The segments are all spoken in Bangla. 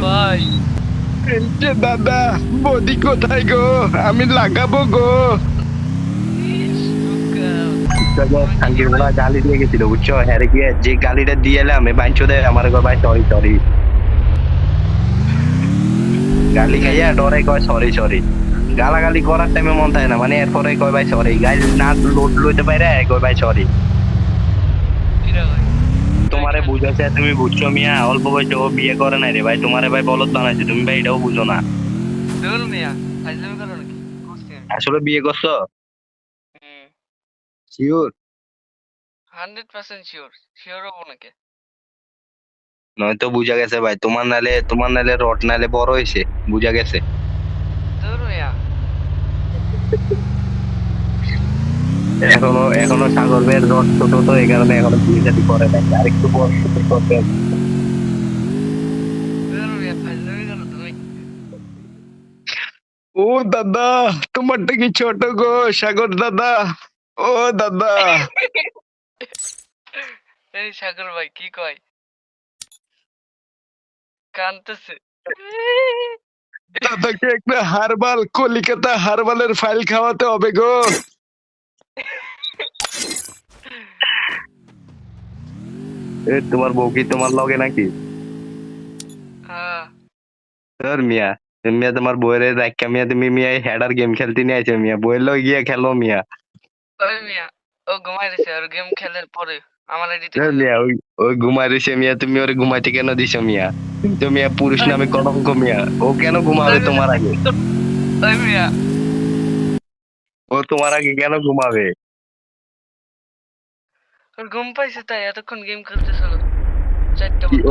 ভাই এই যে দাদা, বডি কোথায় গো? আমি লাগাবো গো। খানকির বলা গালি দিয়ে গেছিল বুঝছো, হ্যাঁ গিয়ে যে গালিটা দিয়ে এলাম বাইঞ্চো দেয় আমার ভাই সরি সরি, গালি খাইয়া ডরে কয় সরি সরি, গালাগালি করার টাইমে মন থাকে না, মানে এরপরে কয় ভাই সরি, গাইল না লোড লইতে পারে কয় ভাই সরি। তোমারে বুঝাচ্ছে তুমি বুঝছো মিয়া, অল্প বয়সে ও বিয়ে করে নাই রে ভাই, তোমারে ভাই বলদ বানাইছে, তুমি ভাই এটাও বুঝো না। দূর মিয়া ফাইজলামি করো নাকি করছি আমি। আসলে বিয়ে করছো? শিওর? 100% শিওর শিওর হবো নাকি? নয়তো বুঝা গেছে ভাই, তোমার নালে রড নালে বড় হয়েছে, বুঝা গেছে। দূর মিয়া এখনো সাগর ভাইয়ের রড ছোট, তো এই কারণে এখনো বিয়ে শাদী করে নাই, আর একটু বড় করবে। দূর মিয়া ফাইজলামি করো তুমি। ও দাদা, তোমারটা কি ছোট গো সাগর দাদা? ও দাদা, এই সাগর ভাই কি কয় কানতেছে। দাদাকে একটা হারবাল, কলিকাতা হারবালের ফাইল খাওয়াতে হবে গো। তোমার বউ কি তোমার লগে নাকি? হ্যাঁ তোর মিয়া, মিয়া তোমার বউয়ের রাখা মিয়া, তুমি মিয়া হেডার গেম খেলতে নিয়ে আইছো মিয়া, বউয়ের লগে গিয়া খেলো মিয়া। ওই মিয়া ও ঘুমাই দিছে আর গেম খেলার পরে আমার আইডিতে তোর খেলবে। মিয়া ওই ওই ঘুমাই রয়েছে মিয়া, তুমি ওরে ঘুমাইতে কেন দিছো মিয়া? তুমি তো মিয়া পুরুষ নামে কলঙ্ক মিয়া, ও কেন ঘুমাবে তোমার আগে? ওই মিয়া ও তোমার আগে কেন ঘুমাবে? ওর ঘুম পাইছে তাই এতক্ষণ গেম খেলতেছিল 4টা ও পর্যন্ত।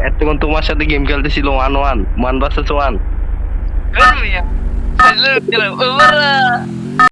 এতক্ষণ তোমার সাথে গেম খেলতেছিল, one one one versus one. দূর মিয়া ফাইজলামি করো ওরা